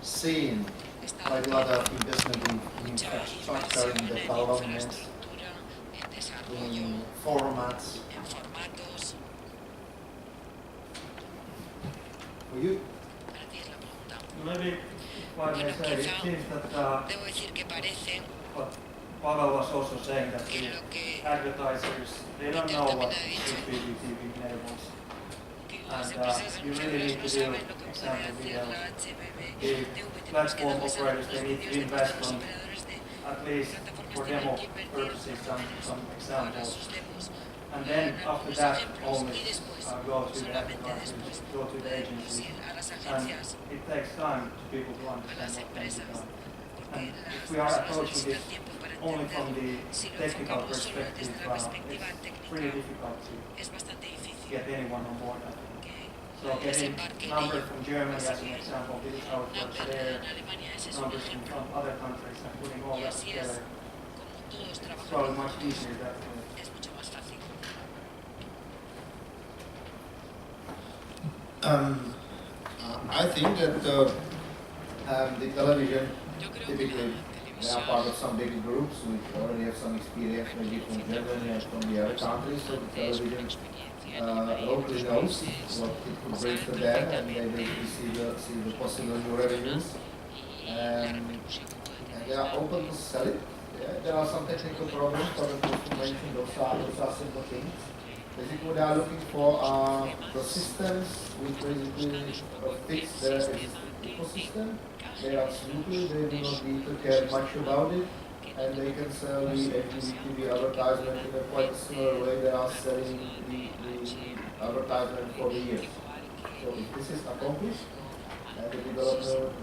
seen quite a lot of investment in infrastructure, in development, in formats. For you? Maybe if I may say, it seems that what Pawel was also saying, that the advertisers, they don't know what HbbTV enables. And you really need to do example videos. The platform operators, they need to invest on, at least for demo purposes, some examples. And then after that, only go to the advertisers, go to the agencies. And it takes time to people to understand what can be done. And if we are approaching this only from the technical perspective, it's really difficult to get anyone on board. So getting numbers from Germany as an example, this is how it works there, numbers from other countries, and putting all that together, it's probably much easier that way. I think that the television, typically they are part of some big groups which already have some experience, maybe from Germany and from the other countries, so the television locally knows what it could bring to them, and they basically see the possible new revenues, and they are open to sell it. There are some technical problems, for information, those are simple things. Basically, they are looking for the systems which basically fix their existing ecosystem. They are simple, they do not need to care much about it, and they can sell the HbbTV advertisement in a quite similar way they are selling the advertisement for the years. So if this is accomplished, the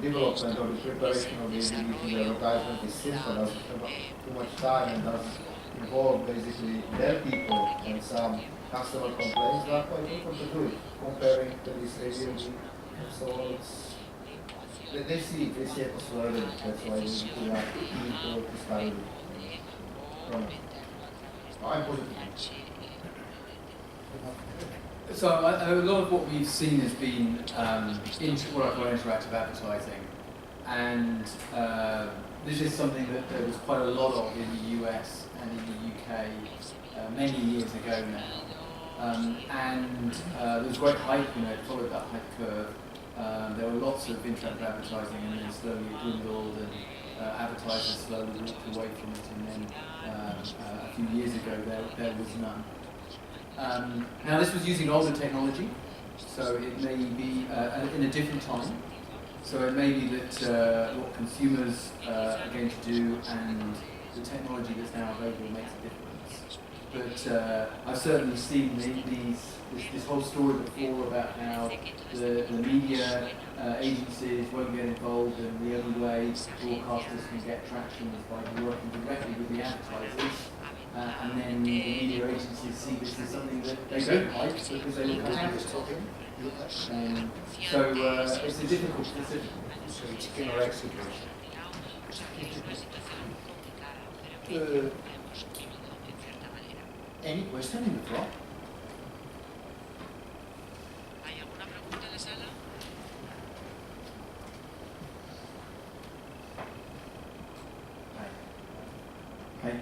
development or the preparation of the HbbTV advertisement is simple, doesn't take too much time, and does involve basically their people and some customer complaints, they are quite open to do it, comparing to this radio. So it's, they see it as well, that's why we are keen to start with it. I'm positive. So a lot of what we've seen has been what I call interactive advertising, and this is something that there was quite a lot of in the US and in the UK many years ago now. There was great hype, it followed that hype curve. There were lots of interactive advertising, and then slowly it dwindled, and advertisers slowly walked away from it, and then a few years ago there was none. Now this was using older technology, so it may be in a different time. So it may be that what consumers are going to do and the technology that's now available makes a difference. But I've certainly seen this whole story before about how the media agencies won't get involved, and the only way broadcasters can get traction is by working directly with the advertisers. And then the media agencies see this as something that they don't like because they look at it. So it's a difficult situation. So it's a incorrect situation. Any question in the floor? Hi.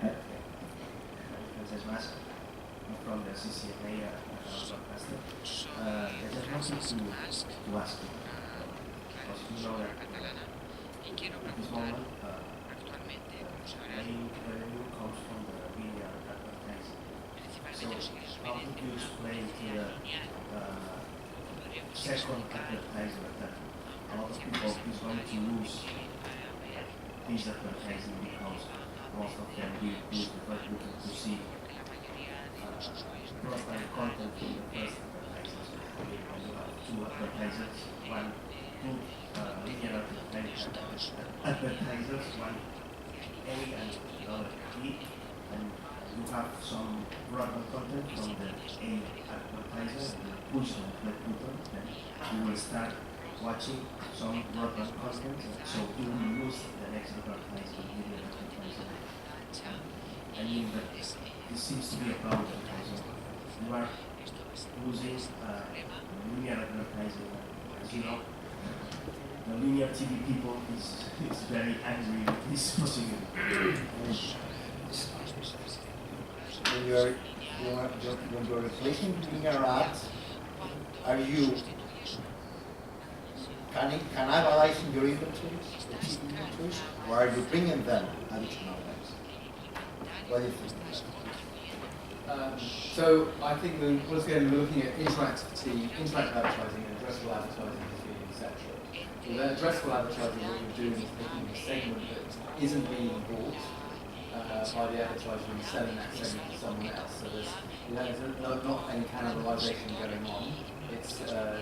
From the CCMA broadcaster. I just wanted to ask you, because you know that at this moment, main revenue comes from the media advertising. So how would you explain to the second advertiser that a lot of people is going to lose these advertising because most of them will use the first looking to see profile content from the first advertisers. You have two advertisers, two linear advertisers, one A and the other B, and you have some broadband content from the A advertiser, and you push on the button, then you will start watching some broadband content, so you will lose the next advertisement, linear advertiser. I mean that this seems to be a problem. You are losing linear advertising, as you know, the linear TV people is very angry with this possibility. When you're replacing linear ads, are you cannibalizing your inventory, the TV inventories, or are you bringing them additional ads? What do you think? So I think once again we're looking at interactive advertising and addressable advertising as being separate. With addressable advertising, what you're doing is taking a segment that isn't being bought by the advertiser and selling that segment to someone else. So there's not any cannibalization going on. It's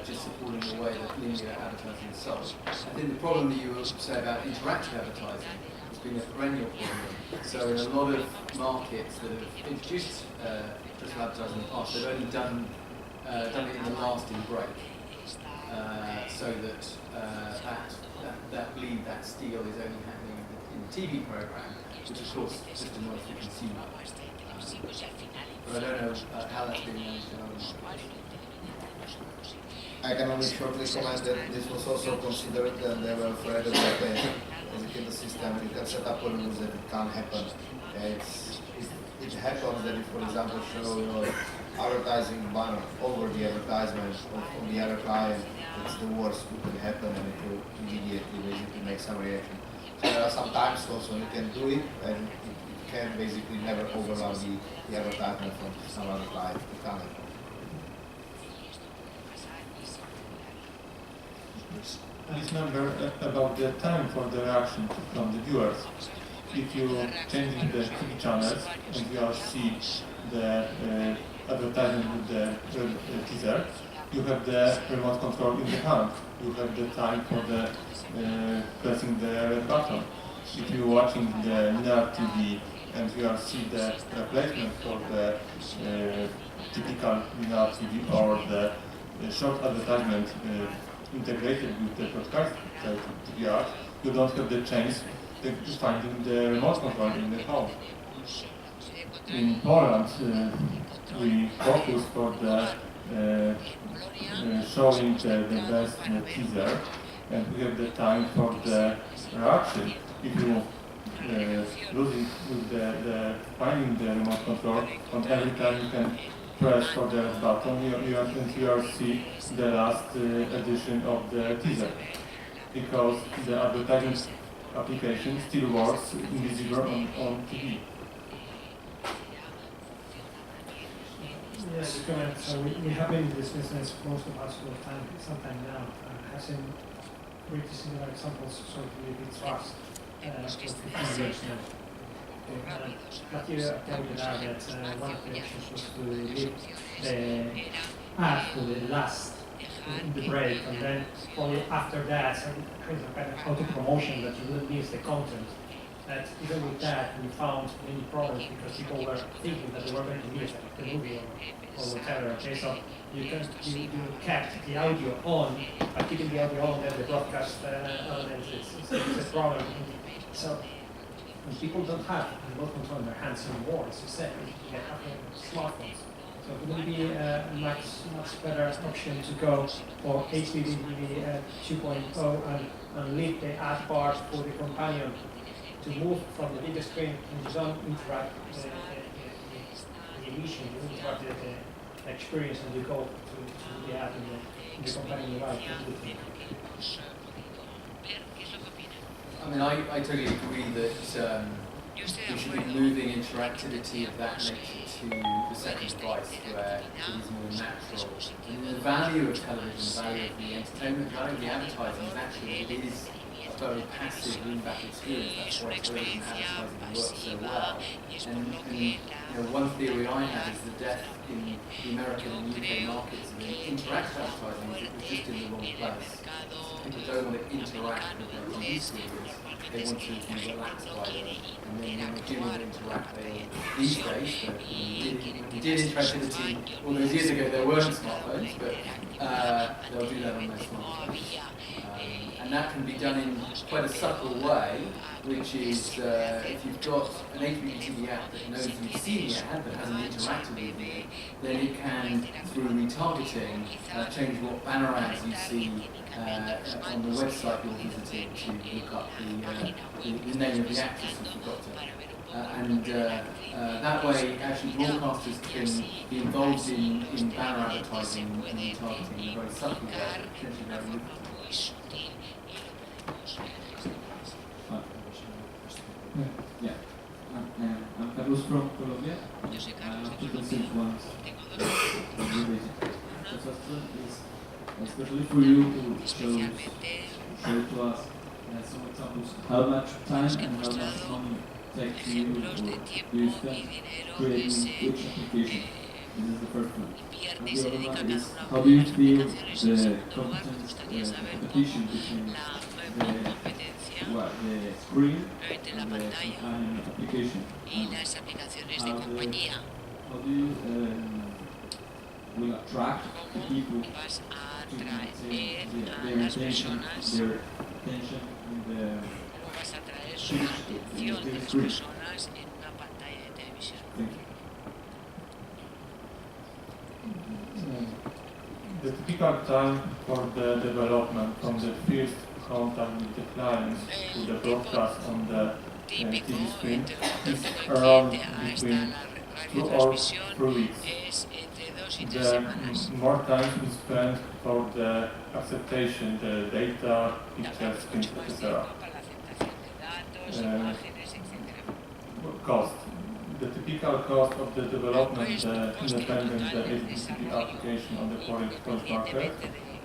just supporting the way that linear advertising is sold. I think the problem that you say about interactive advertising has been a perennial problem. So in a lot of markets that have introduced addressable advertising in the past, they've only done it in the lasting break, so that that bleed, that steal is only happening in the TV program, which of course just annoys the consumer. But I don't know how that's being managed in other markets. I can only shortly comment that this was also considered, and they were afraid that in the system you can set up rules that it can't happen. It happens that if, for example, show your advertising banner over the advertisement of the other client, it's the worst that can happen, and it will immediately basically make some reaction. So there are some times also you can do it, and it can basically never overlap the advertisement from some other client. It can't happen. This number about the time for the reaction from the viewers. If you change the TV channels and you see the advertisement with the teaser, you have the remote control in the hand. You have the time for the pressing the red button. If you're watching the linear TV and you see the replacement for the typical linear TV or the short advertisement integrated with the broadcast TV ad, you don't have the chance to finding the remote control in the home. In Poland, we focus for the showing the best teaser, and we have the time for the reaction. If you losing with the finding the remote control, on every time you can press for the button, you see the last edition of the teaser, because the advertising application still works invisible on TV. Yes, correct. So we have been in this business most of us for some time now. Have seen pretty similar examples, so we did trust for 15 years now. But you pointed out that one of the options was to leave the ad to the last, the break, and then only after that, kind of auto-promotion that you wouldn't miss the content. That even with that, we found many problems because people were thinking that they were going to miss the movie or whatever. Okay, so you kept the audio on, but keeping the audio on, then the broadcast elements is a problem. So when people don't have remote control in their hands anymore, as you said, they have smartphones. So it would be a much better option to go for HbbTV 2.0 and leave the ad part for the companion to move from the big screen and you don't interrupt the emission, you interrupt the experience, and you go to the ad in the companion device. I mean, I totally agree that we should be moving interactivity of that nature to the second device where it is more natural. And the value of television, the value of the entertainment, the value of the advertising is actually it is a very passive lean-back experience. That's why television advertising works so well. And one theory I have is the death in the American and UK markets of interactive advertising is it was just in the wrong place. People don't want to interact with their TV screens. They want to be relaxed by them. And then when they do want to interact, these days, when we did interactivity all those years ago, there weren't smartphones, but they'll do that on their smartphones. And and that can be done in quite a subtle way, which is if you've got an HbbTV app that knows you've seen the ad but hasn't interacted with you, then it can, through retargeting, change what banner ads you see on the website you're visiting to look up the name of the actress if you've got to. That way, actually, broadcasters can be involved in banner advertising and retargeting in a very subtle way, potentially very lucrative. Yeah, I'm Carlos from Colombia. To present one the first one is especially for you to show to us some examples how much time and how much money takes you or you spend creating which application. This is the first one. And the other one is how do you feel the competition between the screen and the companion application? How do you will attract the people to maintain their attention in the screen? Thank you. The typical time for the development from the first contact with the clients to the broadcast on the TV screen is around between 2 or 3 weeks. The more time is spent for the acceptation, the data, pictures, screens, etc. Cost. The typical cost of the development, the independent HbbTV application on the Polish market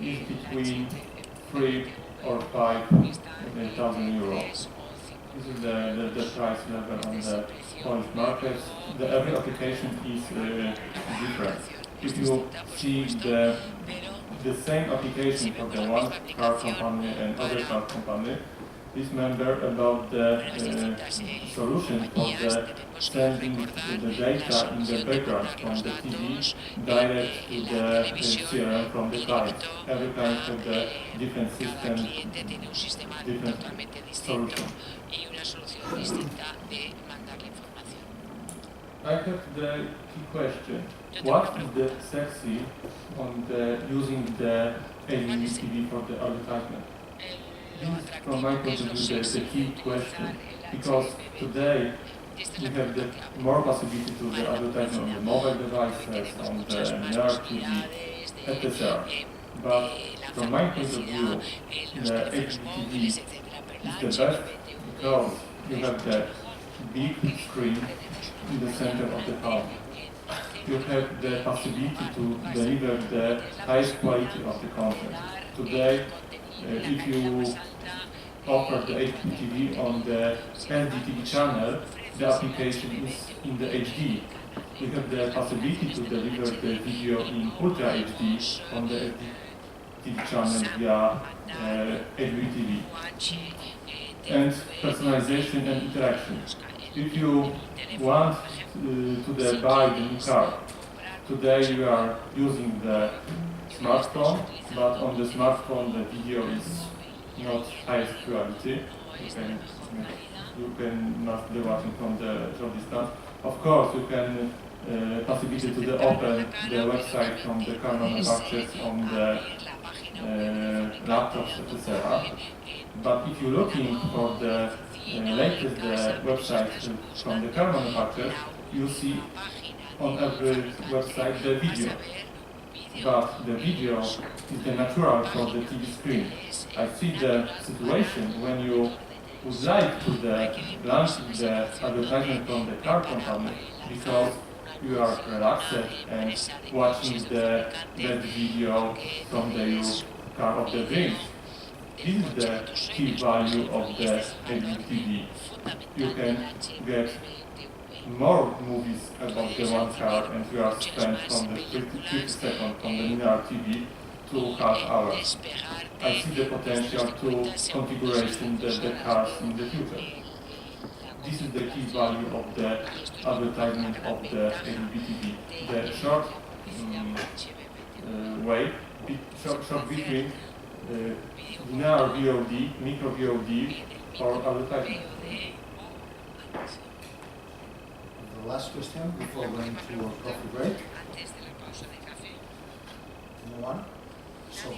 is between 3 or 5,000 euros. This is the price level on the Polish market. Every application is different. If you see the same application for the one car company and other car company, please remember about the solution for the sending the data in the background from the TV direct to the CRM from the client. Every client has a different system, different solution. I have the key question. What is the sexy on using the HbbTV for the advertisement? This is, from my point of view, the key question, because today we have the more possibility to the advertising on the mobile devices, on the linear TV, etc. But from my point of view, the HbbTV is the best because you have the big screen in the center of the home. You have the possibility to deliver the highest quality of the content. Today, if you offer the HbbTV on the HbbTV channel, the application is in the HD. We have the possibility to deliver the video in Ultra HD on the HbbTV channel via HbbTV. And personalization and interaction. If you want to buy the new car, today you are using the smartphone, but on the smartphone the video is not highest quality. You can not be watching from the short distance. Of course, you can possibility to open the website from the car manufacturers on the laptops, etc. But if you're looking for the latest website from the car manufacturers, you see on every website the video. But the video is the natural for the TV screen. I see the situation when you would like to launch the advertisement from the car company because you are relaxed and watching the video from the car of the dreams. This is the key value of the HbbTV. You can get more movies about the one car and you are spent from the 50 seconds from the linear TV to half hours. I see the potential to configuration the cars in the future. This is the key value of the advertisement of the HbbTV. The short short between linear VOD, micro VOD, or advertising? The last question before going to a coffee break. No one? So,